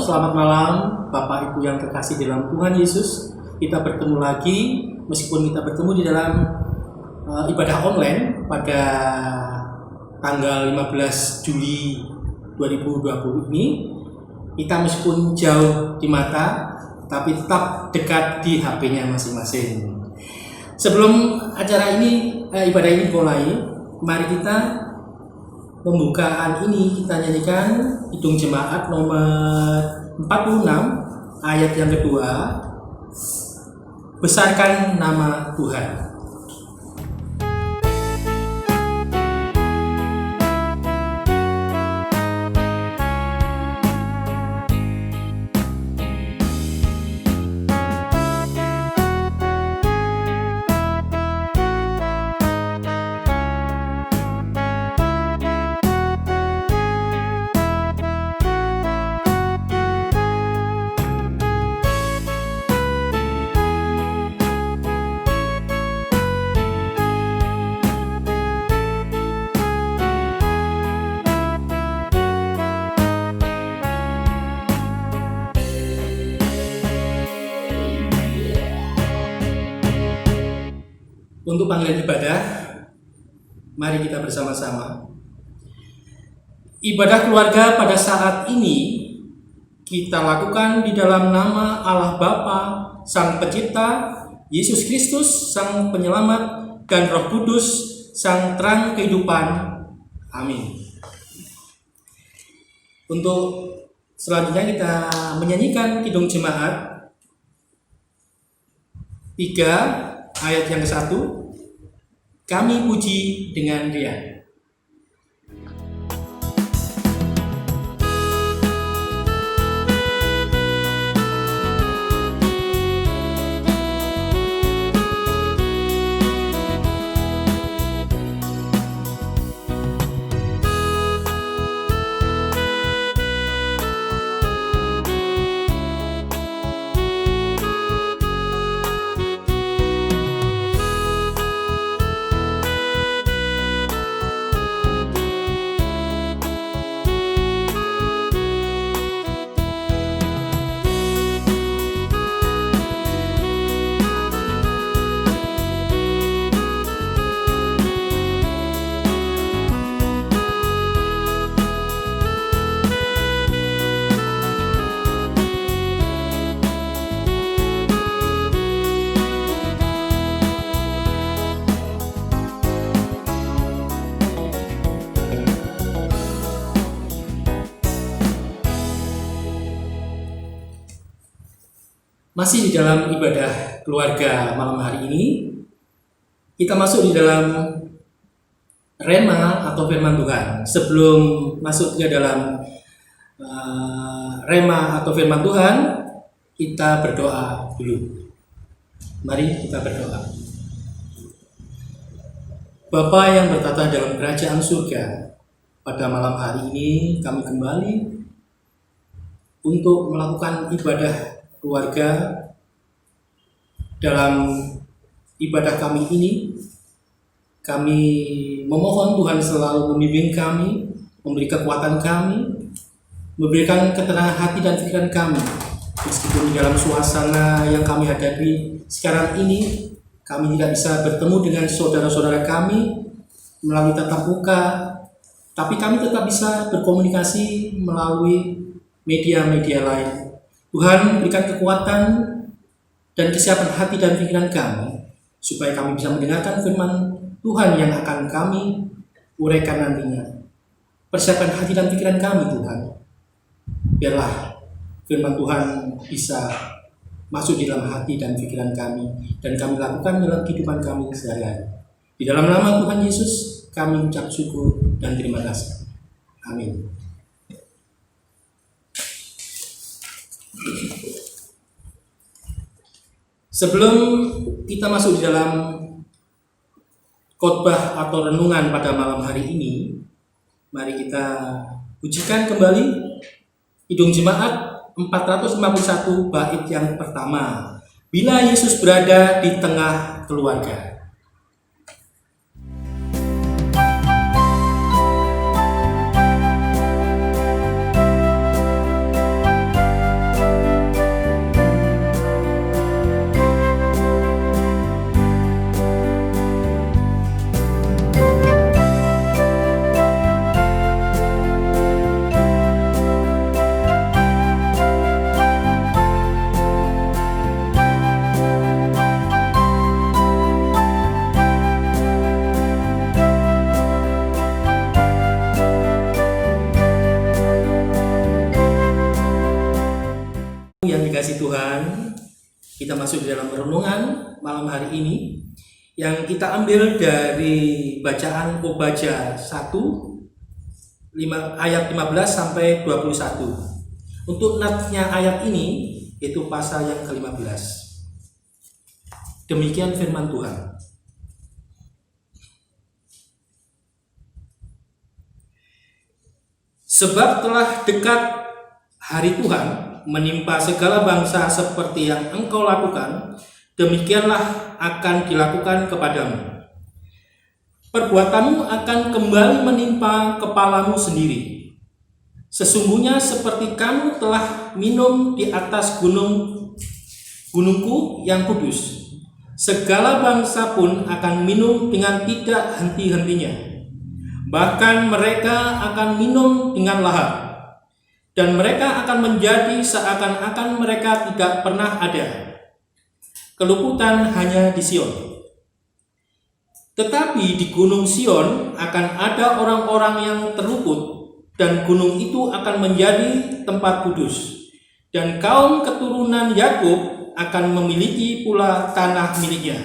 selamat malam Bapak Ibu yang terkasih dalam Tuhan Yesus. Kita bertemu lagi, meskipun kita bertemu di dalam ibadah online pada tanggal 15 Juli 2020 ini. Kita meskipun jauh di mata, tapi tetap dekat di HP-nya masing-masing. Sebelum acara ini, ibadah ini mulai, mari kita pembukaan ini kita nyanyikan Kidung Jemaat nomor 46 ayat yang kedua, besarkan nama Tuhan. Untuk panggilan ibadah, mari kita bersama-sama. Ibadah keluarga pada saat ini kita lakukan di dalam nama Allah Bapa, Sang Pencipta, Yesus Kristus, Sang Penyelamat, dan Roh Kudus, Sang Terang Kehidupan. Amin. Untuk selanjutnya kita menyanyikan Kidung Jemaat 3 ayat yang ke-1. Kami puji dengan riang. Masih di dalam ibadah keluarga malam hari ini, kita masuk di dalam Rema atau firman Tuhan. Sebelum masuk ke dalam Rema atau firman Tuhan, kita berdoa dulu. Mari kita berdoa. Bapa yang bertata dalam kerajaan surga, pada malam hari ini kami kembali untuk melakukan ibadah keluarga. Dalam ibadah kami ini, kami memohon Tuhan selalu membimbing kami, memberi kekuatan kami, memberikan ketenangan hati dan pikiran kami. Meskipun di dalam suasana yang kami hadapi sekarang ini, kami tidak bisa bertemu dengan saudara-saudara kami melalui tatap muka, tapi kami tetap bisa berkomunikasi melalui media-media lain. Tuhan berikan kekuatan dan kesiapan hati dan pikiran kami, supaya kami bisa mendengarkan firman Tuhan yang akan kami uraikan nantinya. Persiapkan hati dan pikiran kami, Tuhan. Biarlah firman Tuhan bisa masuk di dalam hati dan pikiran kami, dan kami lakukan dalam kehidupan kami sehari-hari. Di dalam nama Tuhan Yesus, kami ucap syukur dan terima kasih. Amin. Sebelum kita masuk di dalam khotbah atau renungan pada malam hari ini, mari kita pujikan kembali Kidung Jemaat 451 bait yang pertama. Bila Yesus berada di tengah keluarga. dikasih Tuhan, kita masuk di dalam renungan malam hari ini yang kita ambil dari bacaan Obaja 1 ayat 15 sampai 21. Untuk natsnya ayat ini yaitu pasal yang ke-15. Demikian firman Tuhan. Sebab telah dekat hari Tuhan menimpa segala bangsa seperti yang engkau lakukan, demikianlah akan dilakukan kepadamu. Perbuatanmu akan kembali menimpa kepalamu sendiri. Sesungguhnya seperti kamu telah minum di atas gunungku yang kudus, segala bangsa pun akan minum dengan tidak henti-hentinya. Bahkan mereka akan minum dengan lahap, dan mereka akan menjadi seakan-akan mereka tidak pernah ada. Keluputan hanya di Sion. Tetapi di gunung Sion akan ada orang-orang yang terluput, dan gunung itu akan menjadi tempat kudus. Dan kaum keturunan Yakub akan memiliki pula tanah miliknya.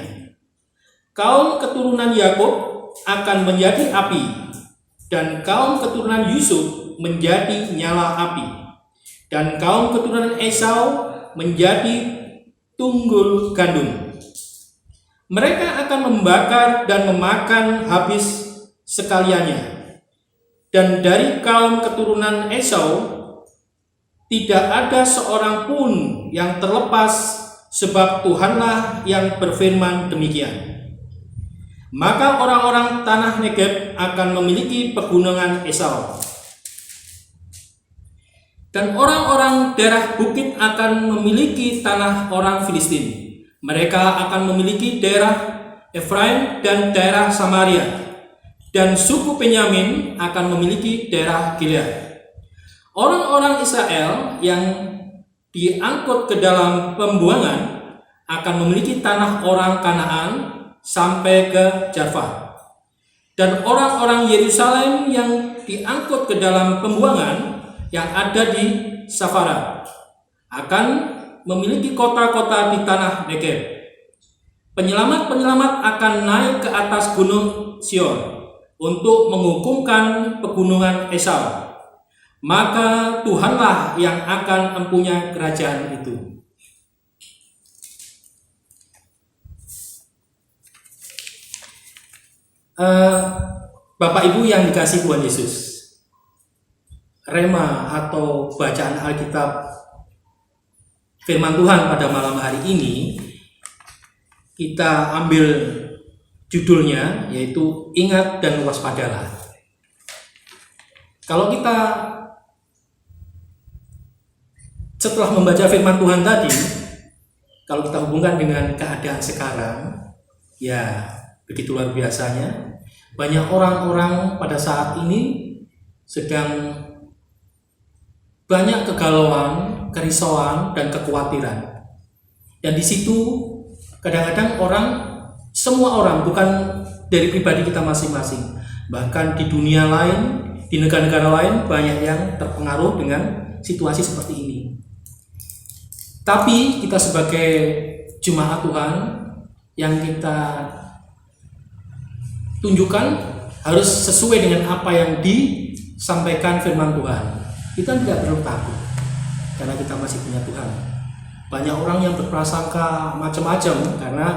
Kaum keturunan Yakub akan menjadi api, dan kaum keturunan Yusuf menjadi nyala api, dan kaum keturunan Esau menjadi tunggul gandum. Mereka akan membakar dan memakan habis sekaliannya. Dan dari kaum keturunan Esau tidak ada seorang pun yang terlepas, sebab Tuhanlah yang berfirman demikian. Maka orang-orang tanah Negeb akan memiliki pegunungan Esau, dan orang-orang daerah bukit akan memiliki tanah orang Filistin. Mereka akan memiliki daerah Efraim dan daerah Samaria, dan suku Benyamin akan memiliki daerah Gilead. Orang-orang Israel yang diangkut ke dalam pembuangan akan memiliki tanah orang Kanaan sampai ke Jaffa. Dan orang-orang Yerusalem yang diangkut ke dalam pembuangan yang ada di Safara akan memiliki kota-kota di tanah Negeb. Penyelamat-penyelamat akan naik ke atas gunung Sion untuk menghukumkan pegunungan Esau. Maka Tuhanlah yang akan mempunyai kerajaan itu. Bapak Ibu yang dikasihi Tuhan Yesus, rema atau bacaan Alkitab firman Tuhan pada malam hari ini kita ambil judulnya yaitu ingat dan waspadalah. Kalau kita setelah membaca firman Tuhan tadi, kalau kita hubungkan dengan keadaan sekarang, ya begitu luar biasanya. Banyak orang-orang pada saat ini sedang banyak kegalauan, kerisauan, dan kekhawatiran. Dan di situ kadang-kadang semua orang, bukan dari pribadi kita masing-masing, bahkan di dunia lain, di negara-negara lain banyak yang terpengaruh dengan situasi seperti ini. Tapi kita sebagai jemaat Tuhan yang kita tunjukkan harus sesuai dengan apa yang disampaikan firman Tuhan. Kita tidak perlu takut karena kita masih punya Tuhan. Banyak orang yang berprasangka macam-macam karena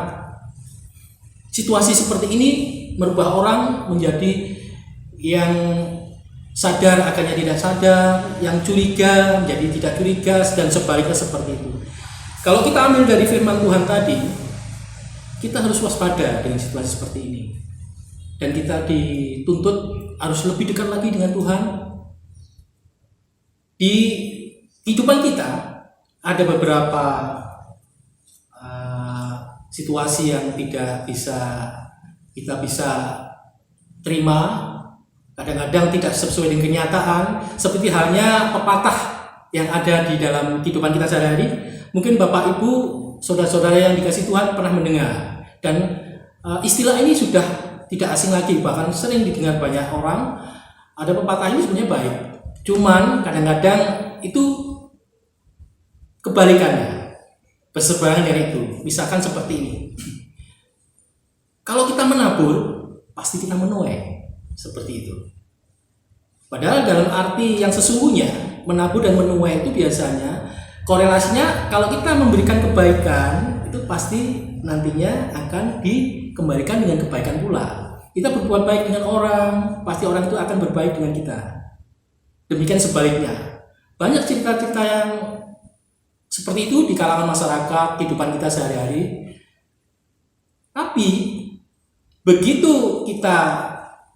situasi seperti ini merubah orang menjadi yang sadar akhirnya tidak sadar, yang curiga menjadi tidak curiga, dan sebaliknya seperti itu. Kalau kita ambil dari firman Tuhan tadi, kita harus waspada dengan situasi seperti ini. Dan kita dituntut harus lebih dekat lagi dengan Tuhan. Di kehidupan kita ada beberapa situasi yang tidak bisa kita terima, kadang-kadang tidak sesuai dengan kenyataan, seperti halnya pepatah yang ada di dalam kehidupan kita sehari-hari. Mungkin Bapak Ibu, saudara-saudara yang dikasihi Tuhan pernah mendengar, dan istilah ini sudah tidak asing lagi, bahkan sering didengar banyak orang. Ada pepatah ini sebenarnya baik, cuman kadang-kadang itu kebalikannya. berseberangan dari itu. Misalkan seperti ini. Kalau kita menabur, pasti kita menuai. Seperti itu. Padahal dalam arti yang sesungguhnya, menabur dan menuai itu biasanya korelasinya kalau kita memberikan kebaikan, itu pasti nantinya akan dikembalikan dengan kebaikan pula. Kita berbuat baik dengan orang, pasti orang itu akan berbaik dengan kita. Demikian sebaliknya. Banyak cerita-cerita yang seperti itu di kalangan masyarakat, kehidupan kita sehari-hari. Tapi begitu kita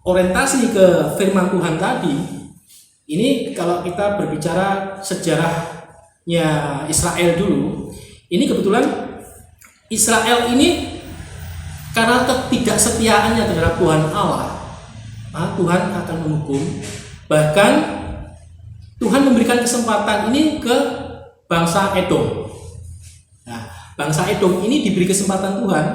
orientasi ke firman Tuhan tadi, ini kalau kita berbicara sejarahnya Israel dulu, ini kebetulan Israel ini karena ketidaksetiaannya terhadap Tuhan Allah, Tuhan akan menghukum. Bahkan Tuhan memberikan kesempatan ini ke bangsa Edom. Nah, bangsa Edom ini diberi kesempatan Tuhan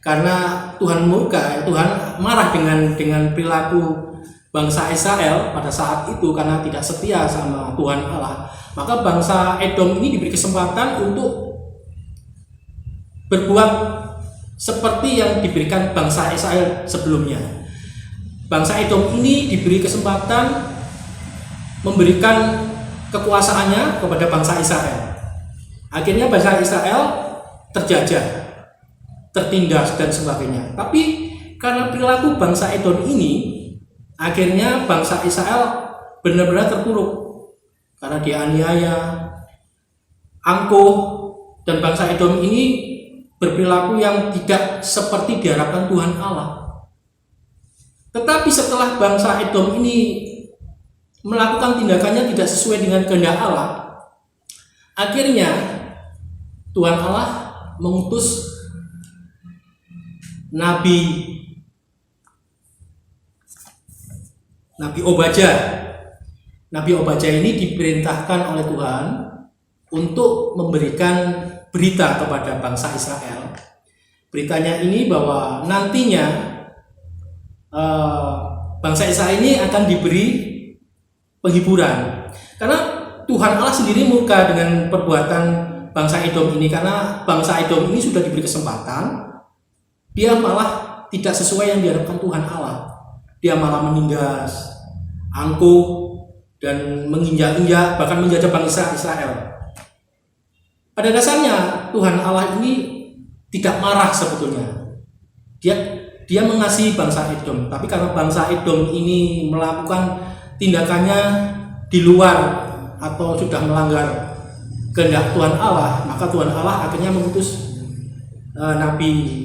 karena Tuhan murka, Tuhan marah dengan perilaku bangsa Israel pada saat itu karena tidak setia sama Tuhan Allah. Maka bangsa Edom ini diberi kesempatan untuk berbuat seperti yang diberikan bangsa Israel sebelumnya. Bangsa Edom ini diberi kesempatan memberikan kekuasaannya kepada bangsa Israel. Akhirnya bangsa Israel terjajah, tertindas dan sebagainya. Tapi karena perilaku bangsa Edom ini, akhirnya bangsa Israel benar-benar terpuruk karena dianiaya, angkuh, dan bangsa Edom ini berperilaku yang tidak seperti diharapkan Tuhan Allah. Tetapi setelah bangsa Edom ini melakukan tindakannya tidak sesuai dengan kehendak Allah, akhirnya Tuhan Allah mengutus Nabi Obadja. Nabi Obadja ini diperintahkan oleh Tuhan untuk memberikan berita kepada bangsa Israel. Beritanya ini bahwa nantinya bangsa Israel ini akan diberi penghiburan. Karena Tuhan Allah sendiri murka dengan perbuatan bangsa Edom ini, karena bangsa Edom ini sudah diberi kesempatan, dia malah tidak sesuai yang diharapkan Tuhan Allah. Dia malah menindas, angkuh, dan menginjak-injak, bahkan menjajah bangsa Israel. Pada dasarnya Tuhan Allah ini tidak marah sebetulnya. Dia mengasihi bangsa Edom, tapi karena bangsa Edom ini melakukan tindakannya di luar atau sudah melanggar kehendak Tuhan Allah, maka Tuhan Allah akhirnya mengutus Nabi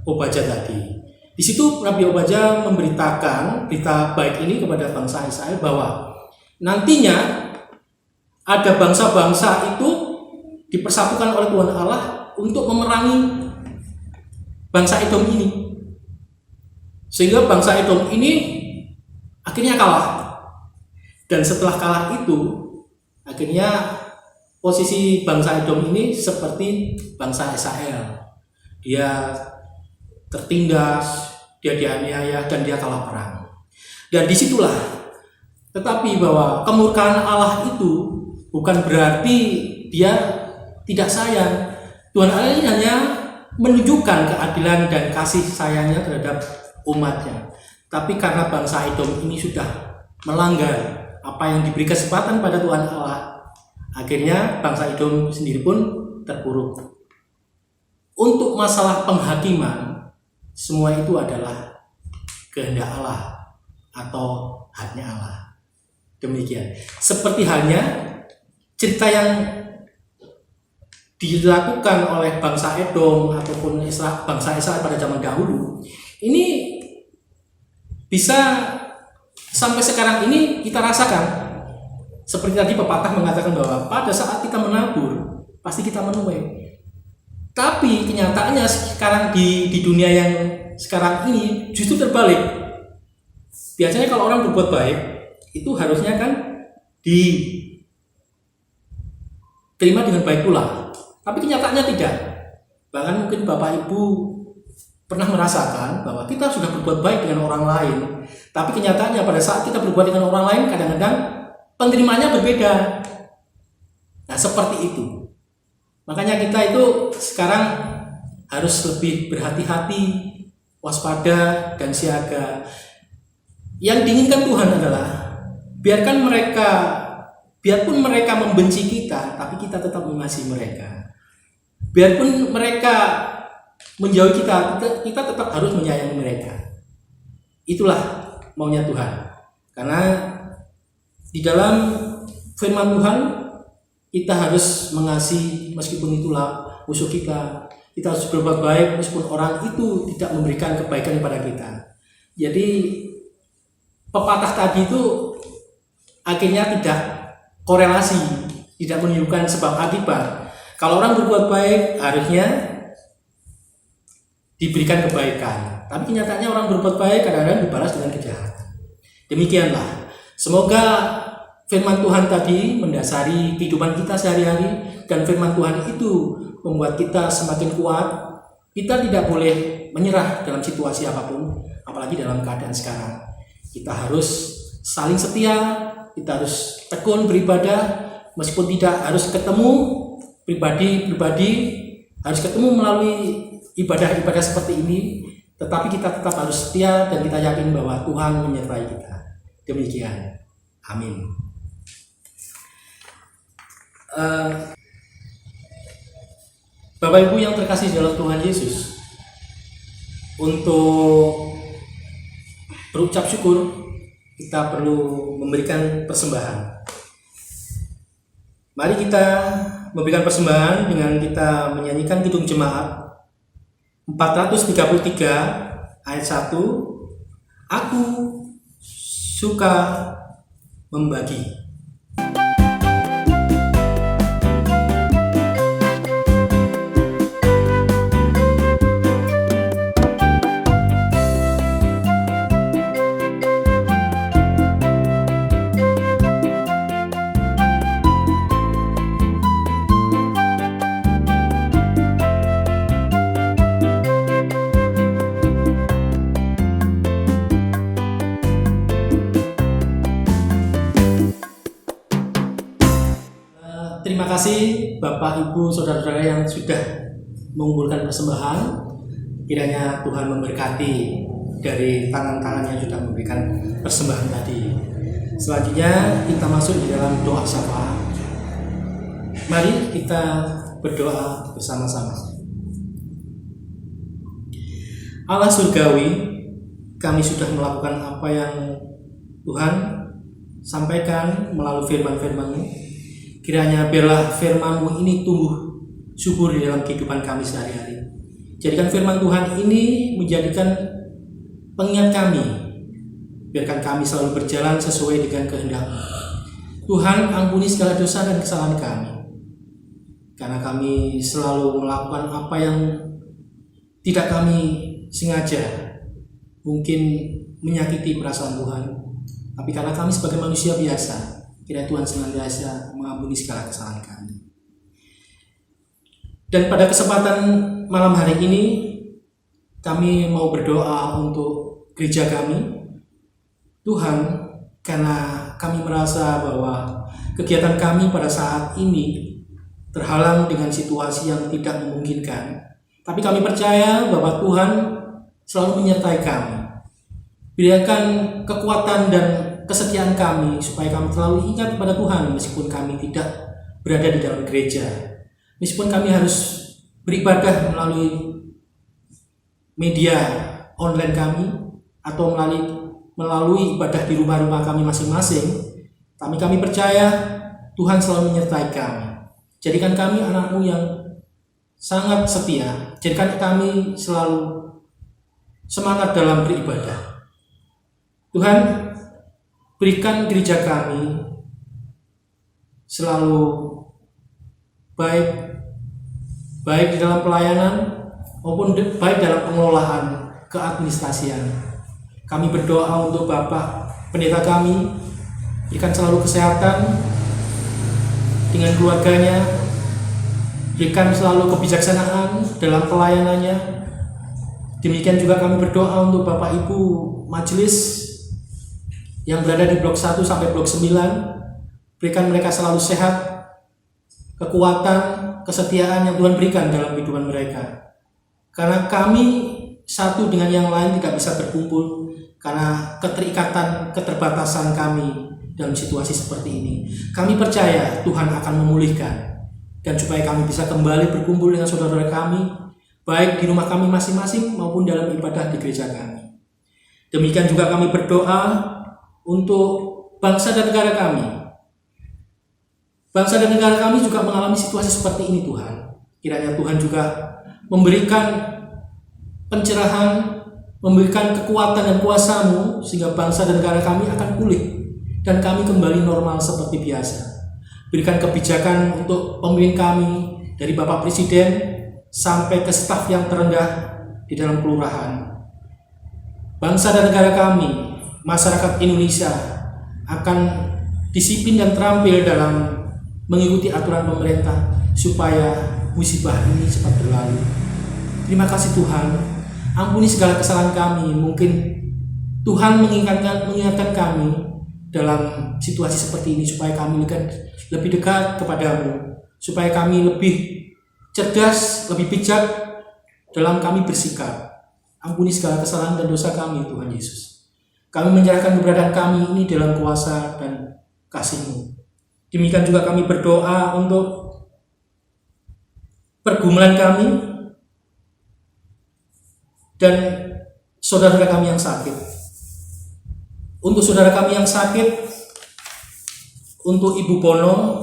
Obadja tadi. Di situ Nabi Obadja memberitakan berita baik ini kepada bangsa Israel bahwa nantinya ada bangsa-bangsa itu dipersatukan oleh Tuhan Allah untuk memerangi bangsa Edom ini, sehingga bangsa Edom ini akhirnya kalah. Dan setelah kalah itu, akhirnya posisi bangsa Edom ini seperti bangsa Israel. Dia tertindas, dia dianiaya, dan dia kalah perang. Dan disitulah, tetapi bahwa kemurkaan Allah itu bukan berarti dia tidak sayang. Tuhan Allah ini hanya menunjukkan keadilan dan kasih sayangnya terhadap umatnya. Tapi karena bangsa Edom ini sudah melanggar apa yang diberi kesempatan pada Tuhan Allah, akhirnya bangsa Edom sendiri pun terpuruk. Untuk masalah penghakiman, semua itu adalah kehendak Allah atau haknya Allah. Demikian. Seperti halnya cerita yang dilakukan oleh bangsa Edom ataupun bangsa Israel pada zaman dahulu, ini bisa sampai sekarang ini kita rasakan. Seperti tadi pepatah mengatakan bahwa pada saat kita menabur, pasti kita menuai. Tapi kenyataannya sekarang di dunia yang sekarang ini justru terbalik. Biasanya kalau orang berbuat baik, itu harusnya kan diterima dengan baik pula. Tapi kenyataannya tidak. Bahkan mungkin Bapak Ibu pernah merasakan bahwa kita sudah berbuat baik dengan orang lain, tapi kenyataannya pada saat kita berbuat dengan orang lain, kadang-kadang penerimanya berbeda. Nah, seperti itu. Makanya kita itu sekarang harus lebih berhati-hati, waspada dan siaga. Yang diinginkan Tuhan adalah biarpun mereka membenci kita, tapi kita tetap mengasihi mereka. Biarpun mereka menjauhi kita, kita tetap harus menyayangi mereka. Itulah maunya Tuhan. Karena di dalam firman Tuhan kita harus mengasihi meskipun itulah musuh kita. Kita harus berbuat baik meskipun orang itu tidak memberikan kebaikan kepada kita. Jadi pepatah tadi itu akhirnya tidak korelasi, tidak menunjukkan sebab akibat. Kalau orang berbuat baik harusnya diberikan kebaikan, tapi kenyataannya orang berbuat baik kadang-kadang dibalas dengan kejahatan. Demikianlah. Semoga firman Tuhan tadi mendasari kehidupan kita sehari-hari, dan firman Tuhan itu membuat kita semakin kuat. Kita tidak boleh menyerah dalam situasi apapun, apalagi dalam keadaan sekarang. Kita harus saling setia, kita harus tekun beribadah, meskipun tidak harus ketemu pribadi, harus ketemu melalui ibadah-ibadah seperti ini, tetapi kita tetap harus setia dan kita yakin bahwa Tuhan menyertai kita. Demikian. Amin. Bapak Ibu yang terkasih dalam Tuhan Yesus, untuk berucap syukur kita perlu memberikan persembahan. Mari kita memberikan persembahan dengan kita menyanyikan Kidung Jemaat 433 ayat 1. Aku suka membagi. Terima kasih Bapak, Ibu, Saudara-saudara yang sudah mengumpulkan persembahan. Kiranya Tuhan memberkati dari tangan-tangan yang sudah memberikan persembahan tadi. Selanjutnya kita masuk di dalam doa syafaat. Mari kita berdoa bersama-sama. Allah surgawi, kami sudah melakukan apa yang Tuhan sampaikan melalui firman-firman-Mu. Kiranya biarlah firman-Mu ini tumbuh subur di dalam kehidupan kami sehari-hari. Jadikan firman Tuhan ini menjadikan pengingat kami. Biarkan kami selalu berjalan sesuai dengan kehendak-Mu. Tuhan, ampuni segala dosa dan kesalahan kami. Karena kami selalu melakukan apa yang tidak kami sengaja, mungkin menyakiti perasaan Tuhan. Tapi karena kami sebagai manusia biasa, kiranya Tuhan senantiasa mengampuni segala kesalahan kami. Dan pada kesempatan malam hari ini, kami mau berdoa untuk gereja kami. Tuhan, karena kami merasa bahwa kegiatan kami pada saat ini terhalang dengan situasi yang tidak memungkinkan, tapi kami percaya bahwa Tuhan selalu menyertai kami. Berikan kekuatan dan kesetiaan kami supaya kami selalu ingat kepada Tuhan meskipun kami tidak berada di dalam gereja, meskipun kami harus beribadah melalui media online kami atau melalui ibadah di rumah-rumah kami masing-masing. Tapi kami percaya Tuhan selalu menyertai kami. Jadikan kami anak-Mu yang sangat setia. Jadikan kami selalu semangat dalam beribadah. Tuhan, berikan gereja kami selalu baik di dalam pelayanan maupun baik dalam pengelolaan keadministrasian. Kami berdoa untuk Bapak pendeta kami, berikan selalu kesehatan dengan keluarganya, berikan selalu kebijaksanaan dalam pelayanannya. Demikian juga kami berdoa untuk Bapak Ibu majelis yang berada di blok 1 sampai blok 9, berikan mereka selalu sehat, kekuatan, kesetiaan yang Tuhan berikan dalam kehidupan mereka. Karena kami satu dengan yang lain tidak bisa berkumpul karena keterikatan, keterbatasan kami dalam situasi seperti ini. Kami percaya Tuhan akan memulihkan, dan supaya kami bisa kembali berkumpul dengan saudara-saudara kami, baik di rumah kami masing-masing maupun dalam ibadah di gereja kami. Demikian juga kami berdoa untuk bangsa dan negara kami. Bangsa dan negara kami juga mengalami situasi seperti ini, Tuhan. Kiranya Tuhan juga memberikan pencerahan, memberikan kekuatan dan kuasa-Mu sehingga bangsa dan negara kami akan pulih dan kami kembali normal seperti biasa. Berikan kebijakan untuk pemimpin kami, dari Bapak Presiden sampai ke staf yang terendah di dalam kelurahan. Bangsa dan negara kami, masyarakat Indonesia akan disiplin dan terampil dalam mengikuti aturan pemerintah supaya musibah ini cepat berlalu. Terima kasih Tuhan, ampuni segala kesalahan kami. Mungkin Tuhan mengingatkan kami dalam situasi seperti ini supaya kami lebih dekat kepadamu, supaya kami lebih cerdas, lebih bijak dalam kami bersikap. Ampuni segala kesalahan dan dosa kami, Tuhan Yesus. Kami menyerahkan keberadaan kami ini dalam kuasa dan kasih-Mu. Demikian juga kami berdoa untuk pergumulan kami dan saudara kami yang sakit. Untuk saudara kami yang sakit, untuk Ibu Bono,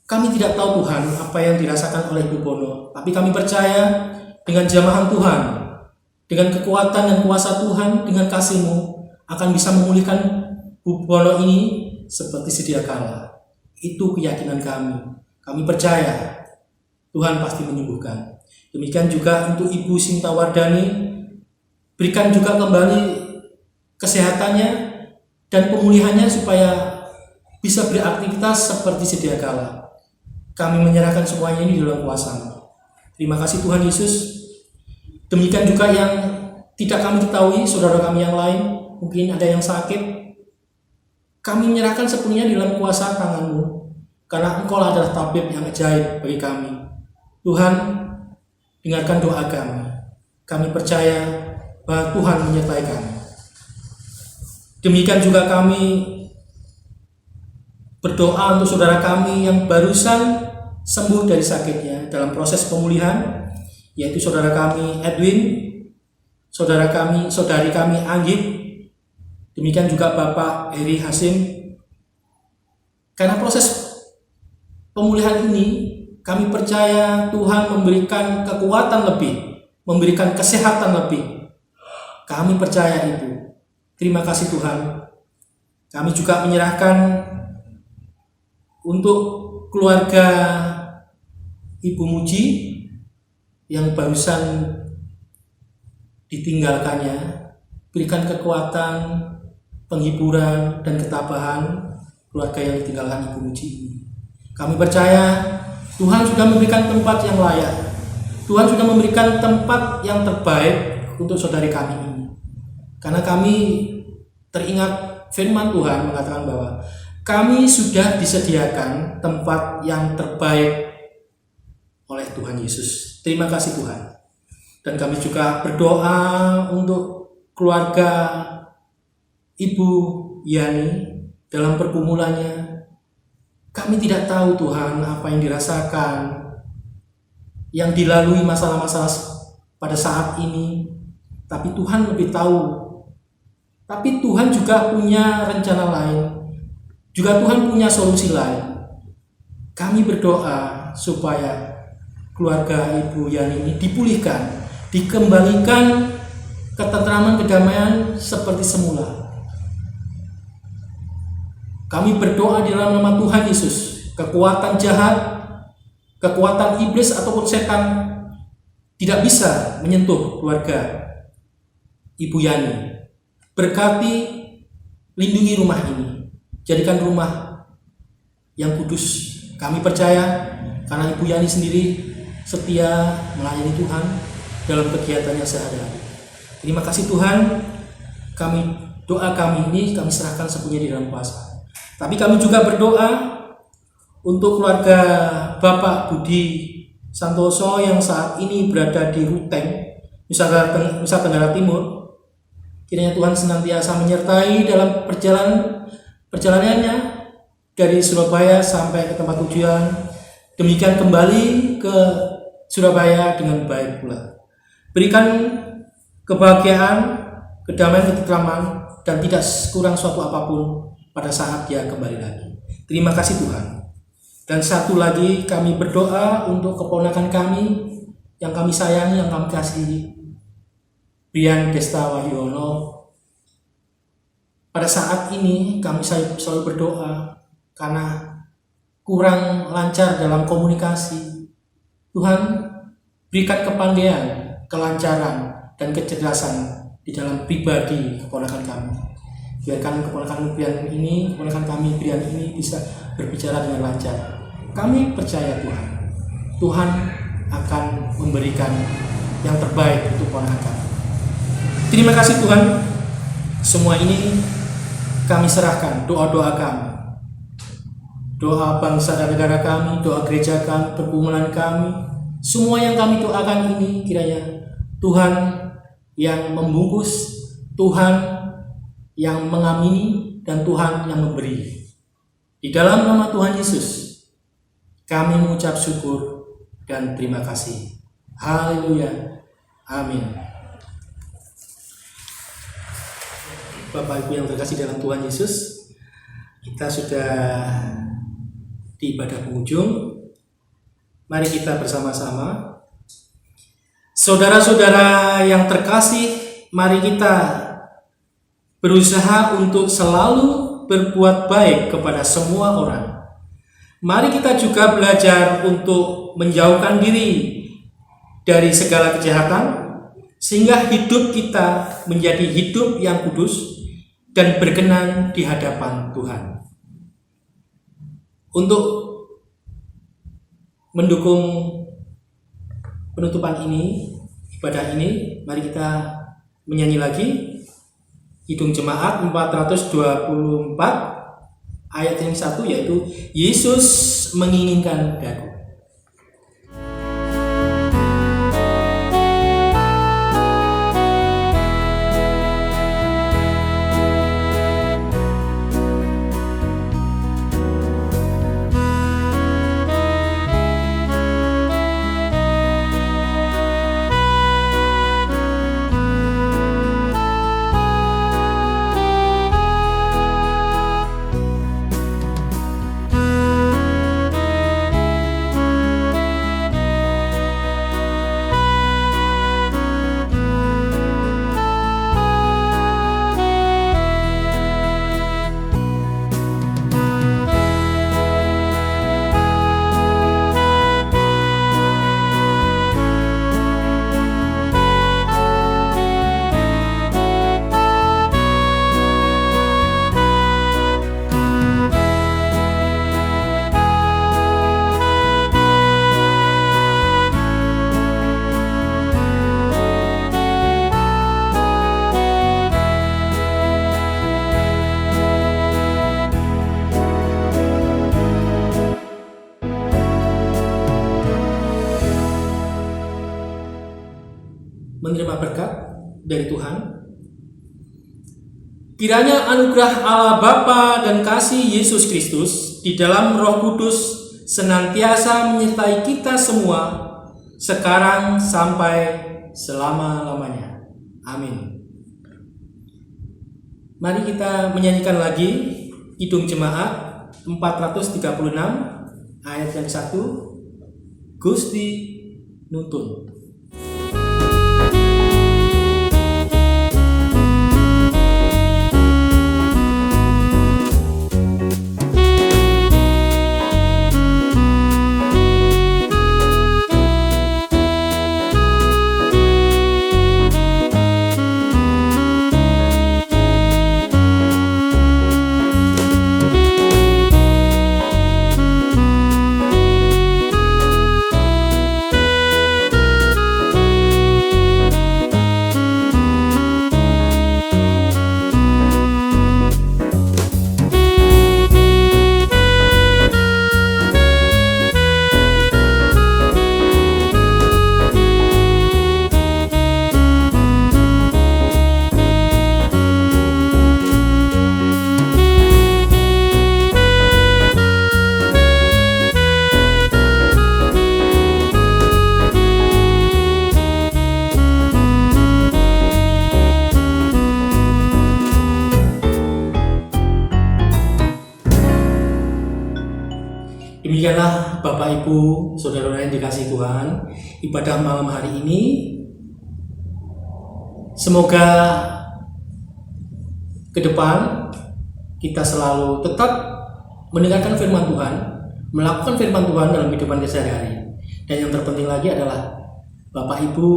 kami tidak tahu Tuhan apa yang dirasakan oleh Ibu Bono, tapi kami percaya dengan jamahan Tuhan, dengan kekuatan dan kuasa Tuhan, dengan kasih-Mu akan bisa memulihkan Ibu Bono ini seperti sedia kala. Itu keyakinan kami. Kami percaya Tuhan pasti menyembuhkan. Demikian juga untuk Ibu Sinta Wardani, berikan juga kembali kesehatannya dan pemulihannya supaya bisa beraktivitas seperti sedia kala. Kami menyerahkan semuanya ini dalam kuasa-Mu. Terima kasih Tuhan Yesus. Demikian juga yang tidak kami ketahui, saudara kami yang lain, mungkin ada yang sakit. Kami menyerahkan sepenuhnya dalam kuasa tangan-Mu, karena Engkau adalah tabib yang ajaib bagi kami. Tuhan, dengarkan doa kami. Kami percaya bahwa Tuhan menyertai kami. Demikian juga kami berdoa untuk saudara kami yang barusan sembuh dari sakitnya dalam proses pemulihan, yaitu saudara kami Edwin, saudari kami Anggit, demikian juga Bapak Heri Hasim. Karena proses pemulihan ini, kami percaya Tuhan memberikan kekuatan lebih, memberikan kesehatan lebih. Kami percaya itu. Terima kasih Tuhan. Kami juga menyerahkan untuk keluarga Ibu Muji yang barusan ditinggalkannya. Berikan kekuatan, penghiburan, dan ketabahan keluarga yang ditinggalkan Ibu Muji ini. Kami percaya Tuhan sudah memberikan tempat yang layak. Tuhan sudah memberikan tempat yang terbaik untuk saudari kami ini. Karena kami teringat firman Tuhan mengatakan bahwa kami sudah disediakan tempat yang terbaik oleh Tuhan Yesus. Terima kasih Tuhan. Dan kami juga berdoa untuk keluarga Ibu Yani dalam pergumulannya. Kami tidak tahu Tuhan apa yang dirasakan, yang dilalui masalah-masalah pada saat ini. Tapi Tuhan lebih tahu. Tapi Tuhan juga punya rencana lain. Juga Tuhan punya solusi lain. Kami berdoa supaya keluarga Ibu Yani ini dipulihkan, dikembalikan ketentraman, kedamaian seperti semula. Kami berdoa di dalam nama Tuhan Yesus, kekuatan jahat, kekuatan iblis ataupun setan tidak bisa menyentuh keluarga Ibu Yani. Berkati, lindungi rumah ini, jadikan rumah yang kudus. Kami percaya karena Ibu Yani sendiri setia melayani Tuhan dalam kegiatannya sehari-hari. Terima kasih Tuhan. Doa kami ini kami serahkan sepenuhnya di dalam kuasa. Tapi kami juga berdoa untuk keluarga Bapak Budi Santoso yang saat ini berada di Ruteng, Nusa Tenggara Timur. Kiranya Tuhan senantiasa menyertai dalam perjalanannya dari Surabaya sampai ke tempat tujuan. Demikian kembali ke Surabaya dengan baik pula. Berikan kebahagiaan, kedamaian, ketentraman, dan tidak kurang suatu apapun pada saat dia kembali lagi. Terima kasih Tuhan. Dan satu lagi kami berdoa untuk keponakan kami yang kami sayangi, yang kami kasihi, Brian Desta Wahyono. Pada saat ini kami selalu berdoa karena kurang lancar dalam komunikasi. Tuhan, berikan kepandaian, kelancaran, dan kecerdasan di dalam pribadi keponakan kami. Biarkan keponakan kami Brian ini bisa berbicara dengan lancar. Kami percaya Tuhan akan memberikan yang terbaik untuk keponakan kami. Terima kasih Tuhan. Semua ini kami serahkan, doa-doa kami, doa bangsa dan negara kami, doa gereja kami, pergumulan kami, semua yang kami doakan ini kiranya Tuhan yang membungkus, Tuhan yang mengamini, dan Tuhan yang memberi. Di dalam nama Tuhan Yesus kami mengucap syukur dan terima kasih. Haleluya. Amin. Bapak Ibu yang terkasih dalam Tuhan Yesus, kita sudah di ibadah penghujung. Mari kita bersama-sama. Saudara-saudara yang terkasih, mari kita berusaha untuk selalu berbuat baik kepada semua orang. Mari kita juga belajar untuk menjauhkan diri dari segala kejahatan, sehingga hidup kita menjadi hidup yang kudus dan berkenan di hadapan Tuhan. Untuk mendukung penutupan ini, ibadah ini, mari kita menyanyi lagi Kidung Jemaat 424 ayat yang 1, yaitu Yesus menginginkan daku. Menerima berkat dari Tuhan. Kiranya anugerah Allah Bapa dan kasih Yesus Kristus di dalam Roh Kudus senantiasa menyertai kita semua sekarang sampai selama-lamanya. Amin. Mari kita menyanyikan lagi Kidung Jemaat 436 ayat yang 1, Gusti nuntun. Demikianlah Bapak Ibu, saudara-saudara yang dikasihi Tuhan, ibadah malam hari ini. Semoga ke depan kita selalu tetap mendengarkan firman Tuhan, melakukan firman Tuhan dalam kehidupan sehari-hari. Dan yang terpenting lagi adalah Bapak Ibu,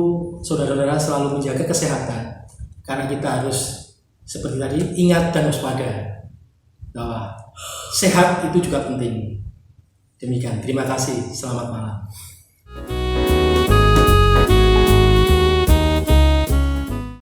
saudara-saudara selalu menjaga kesehatan. Karena kita harus seperti tadi ingat dan waspada bahwa sehat itu juga penting. Demikian, terima kasih, selamat malam.